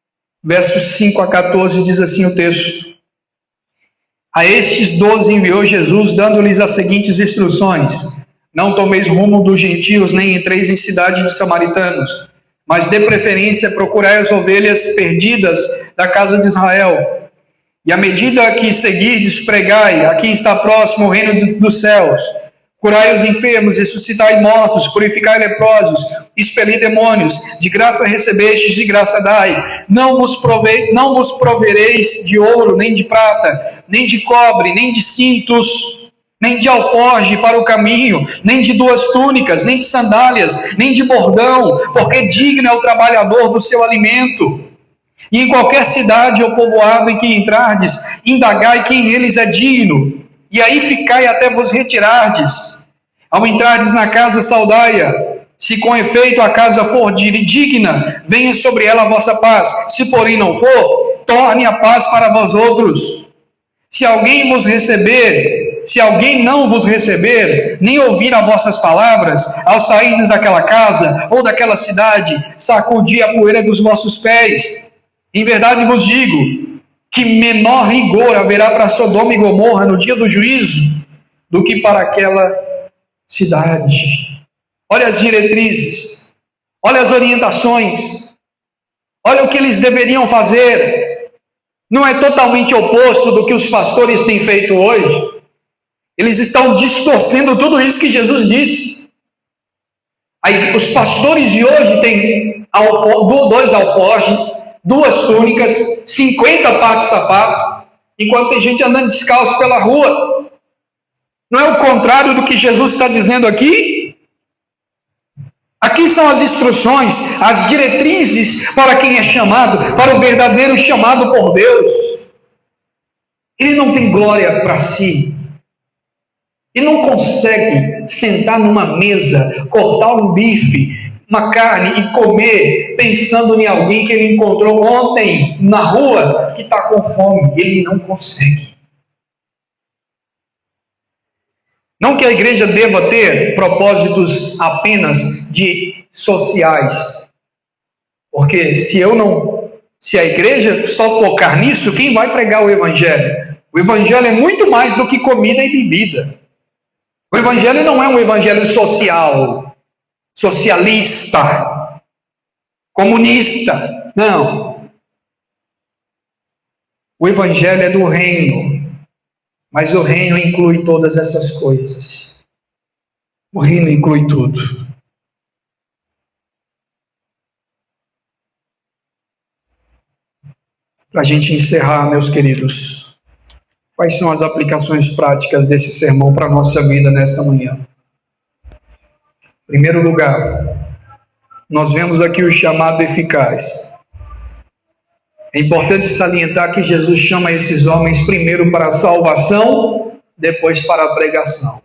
versos 5 a 14, diz assim o texto: A estes 12 enviou Jesus, dando-lhes as seguintes instruções: Não tomeis rumo dos gentios, nem entreis em cidade dos samaritanos, mas de preferência procurai as ovelhas perdidas da casa de Israel. E à medida que seguides, pregai: a quem está próximo o reino dos céus. Curai os enfermos, ressuscitai mortos, purificai leprosos, expeli demônios. De graça recebestes, de graça dai. Não vos provereis de ouro, nem de prata, nem de cobre, nem de cintos, nem de alforje para o caminho, nem de 2 túnicas, nem de sandálias, nem de bordão, porque digno é o trabalhador do seu alimento. E em qualquer cidade ou povoado em que entrardes, indagai quem neles é digno, e aí ficai até vos retirardes. Ao entrardes na casa, saudai-a. Se com efeito a casa for digna, venha sobre ela a vossa paz. Se porém não for, torne a paz para vós outros. Se alguém não vos receber, nem ouvir as vossas palavras, ao sairdes daquela casa ou daquela cidade, sacudi a poeira dos vossos pés. Em verdade vos digo que menor rigor haverá para Sodoma e Gomorra no dia do juízo do que para aquela cidade. Olha as diretrizes, olha as orientações, olha o que eles deveriam fazer. Não é totalmente oposto do que os pastores têm feito hoje. Eles estão distorcendo tudo isso que Jesus disse. Aí, os pastores de hoje têm 2 alforjes, 2 túnicas, 50 pares de sapato, enquanto tem gente andando descalço pela rua. Não é o contrário do que Jesus está dizendo aqui? Aqui são as instruções, as diretrizes para quem é chamado, para o verdadeiro chamado por Deus. Ele não tem glória para si. Ele não consegue sentar numa mesa, cortar um bife, uma carne e comer pensando em alguém que ele encontrou ontem na rua que está com fome. Ele não consegue. Não que a igreja deva ter propósitos apenas de sociais. Porque se a igreja só focar nisso, quem vai pregar o evangelho? O evangelho é muito mais do que comida e bebida. O evangelho não é um evangelho social, socialista, comunista. Não. O evangelho é do reino, mas o reino inclui todas essas coisas. O reino inclui tudo. Para a gente encerrar, meus queridos, quais são as aplicações práticas desse sermão para a nossa vida nesta manhã? Em primeiro lugar, nós vemos aqui o chamado eficaz. É importante salientar que Jesus chama esses homens primeiro para a salvação, depois para a pregação.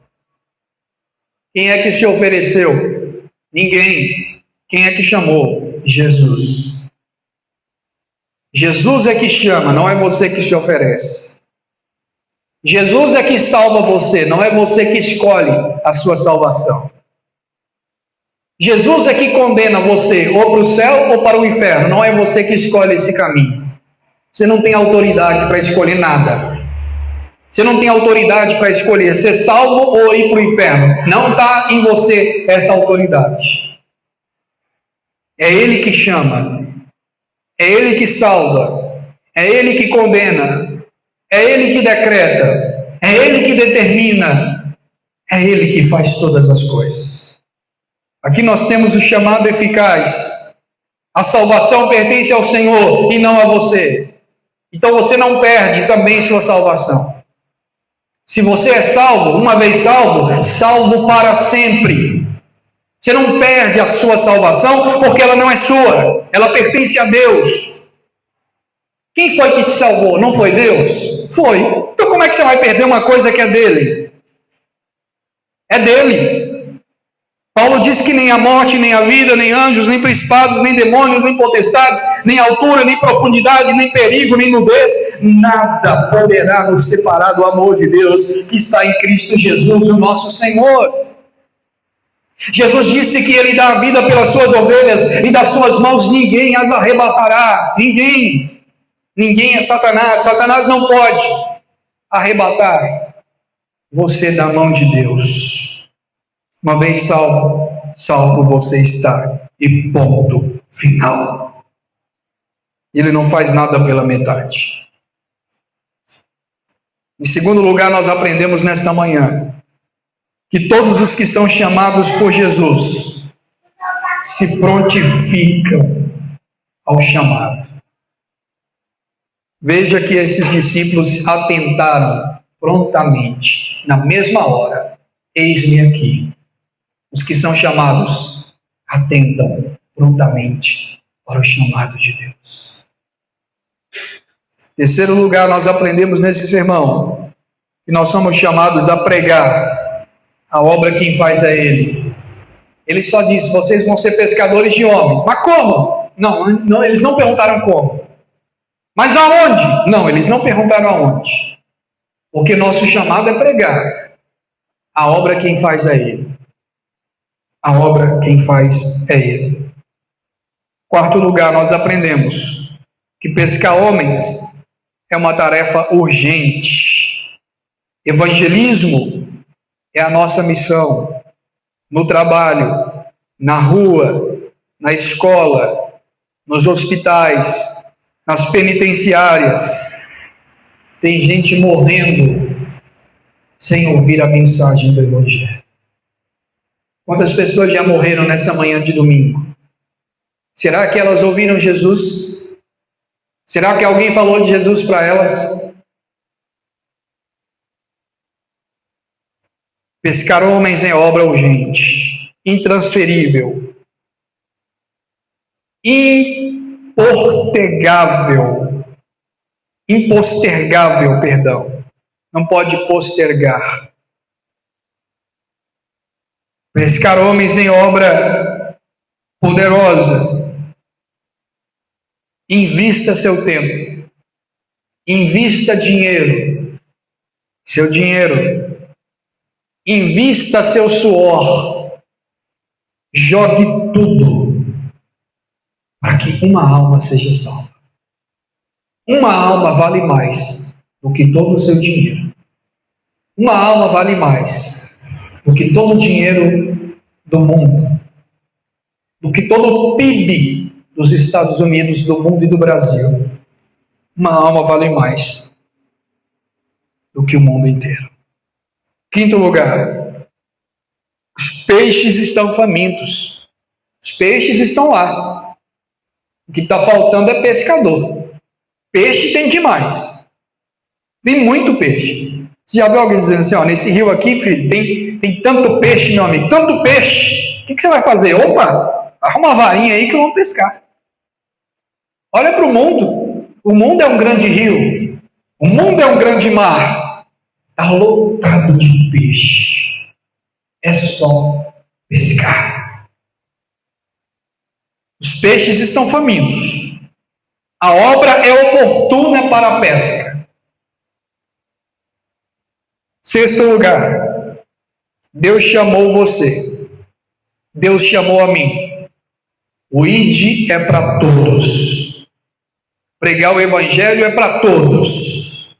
Quem é que se ofereceu? Ninguém. Quem é que chamou? Jesus. Jesus é que chama, não é você que se oferece. Jesus é que salva você, não é você que escolhe a sua salvação. Jesus é que condena você ou para o céu ou para o inferno, não é você que escolhe esse caminho. Você não tem autoridade para escolher nada. Você não tem autoridade para escolher ser salvo ou ir para o inferno. Não está em você essa autoridade. É Ele que chama. É Ele que salva, é Ele que condena, é Ele que decreta, é Ele que determina, é Ele que faz todas as coisas. Aqui nós temos o chamado eficaz. A salvação pertence ao Senhor e não a você. Então você não perde também sua salvação. Se você é salvo, uma vez salvo, salvo para sempre. Você não perde a sua salvação porque ela não é sua, ela pertence a Deus. Quem foi que te salvou? Não foi Deus? Foi. Então como é que você vai perder uma coisa que é dele? É dele. Paulo diz que nem a morte, nem a vida, nem anjos, nem principados, nem demônios, nem potestades, nem altura, nem profundidade, nem perigo, nem nudez, nada poderá nos separar do amor de Deus que está em Cristo Jesus, o nosso Senhor. Jesus disse que Ele dá a vida pelas suas ovelhas e das suas mãos ninguém as arrebatará. Ninguém é Satanás. Satanás não pode arrebatar você da mão de Deus. Uma vez salvo, salvo você está. E ponto final. Ele não faz nada pela metade. Em segundo lugar, nós aprendemos nesta manhã que todos os que são chamados por Jesus se prontificam ao chamado. Veja que esses discípulos atentaram prontamente, na mesma hora. Eis-me aqui. Os que são chamados atentam prontamente para o chamado de Deus. Em terceiro lugar, nós aprendemos nesse sermão que nós somos chamados a pregar a obra quem faz é Ele. Ele só disse, vocês vão ser pescadores de homens. Mas como? Não, eles não perguntaram como. Mas aonde? Não, eles não perguntaram aonde. Porque nosso chamado é pregar. A obra quem faz é Ele. A obra quem faz é Ele. Quarto lugar, nós aprendemos que pescar homens é uma tarefa urgente. Evangelismo é a nossa missão. No trabalho, na rua, na escola, nos hospitais, nas penitenciárias. Tem gente morrendo sem ouvir a mensagem do Evangelho. Quantas pessoas já morreram nessa manhã de domingo? Será que elas ouviram Jesus? Será que alguém falou de Jesus para elas? Pescar homens é obra urgente, intransferível, impostergável, perdão. Não pode postergar. Pescar homens em obra poderosa. Invista seu tempo. Invista dinheiro. Seu dinheiro invista seu suor, jogue tudo para que uma alma seja salva. Uma alma vale mais do que todo o seu dinheiro. Uma alma vale mais do que todo o dinheiro do mundo, do que todo o PIB dos Estados Unidos, do mundo e do Brasil. Uma alma vale mais do que o mundo inteiro. Quinto lugar, os peixes estão famintos. Os peixes estão lá. O que está faltando é pescador. Peixe tem demais. Tem muito peixe. Você já viu alguém dizendo assim, ó, nesse rio aqui, filho, tem tanto peixe, meu amigo, tanto peixe. O que você vai fazer? Opa, arruma uma varinha aí que eu vou pescar. Olha para o mundo. O mundo é um grande rio. O mundo é um grande mar. Está lotado de peixe. É só pescar. Os peixes estão famintos. A obra é oportuna para a pesca. Sexto lugar, Deus chamou você. Deus chamou a mim. O ID é para todos. Pregar o evangelho é para todos.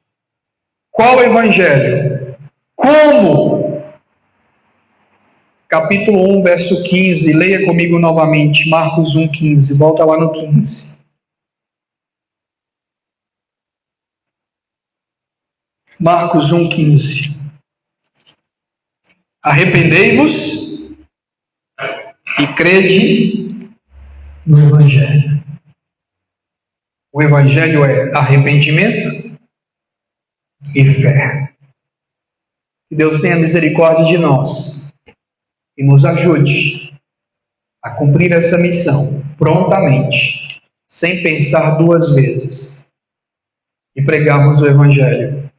Qual evangelho? Como? Capítulo 1, verso 15. Leia comigo novamente. Marcos 1, 15. Volta lá no 15. Marcos 1, 15. Arrependei-vos e crede no Evangelho. O Evangelho é arrependimento e fé. Que Deus tenha misericórdia de nós e nos ajude a cumprir essa missão prontamente, sem pensar duas vezes, e pregarmos o Evangelho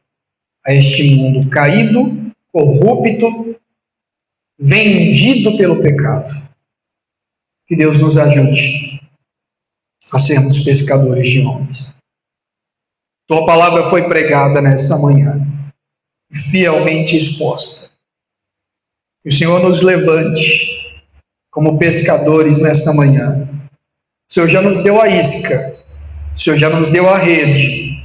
a este mundo caído, corrupto, vendido pelo pecado. Que Deus nos ajude a sermos pescadores de homens. Tua palavra foi pregada nesta manhã, fielmente exposta. Que o Senhor nos levante como pescadores nesta manhã. O Senhor já nos deu a isca, o Senhor já nos deu a rede,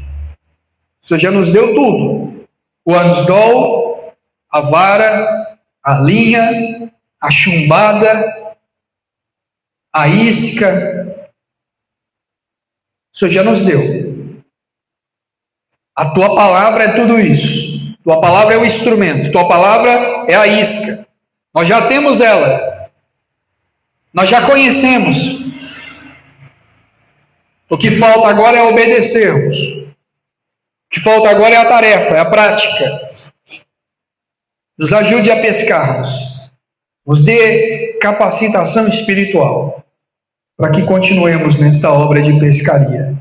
o Senhor já nos deu tudo. O anzol, a vara, a linha, a chumbada, a isca. O Senhor já nos deu. A tua palavra é tudo isso. Tua palavra é o instrumento. Tua palavra é a isca. Nós já temos ela. Nós já conhecemos. O que falta agora é obedecermos. O que falta agora é a tarefa, é a prática. Nos ajude a pescarmos. Nos dê capacitação espiritual para que continuemos nesta obra de pescaria,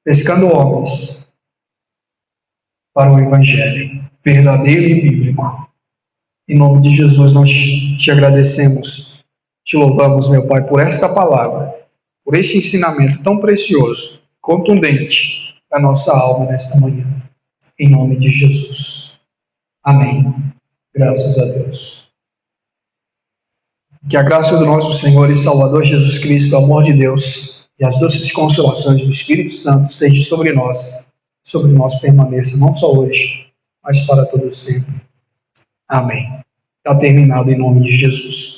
pescando homens para o Evangelho verdadeiro e bíblico. Em nome de Jesus nós te agradecemos, te louvamos, meu Pai, por esta palavra, por este ensinamento tão precioso, contundente, a nossa alma nesta manhã, em nome de Jesus. Amém. Graças a Deus. Que a graça do nosso Senhor e Salvador Jesus Cristo, o amor de Deus e as doces consolações do Espírito Santo sejam sobre nós permaneça, não só hoje, mas para todo sempre. Amém. Está terminado em nome de Jesus.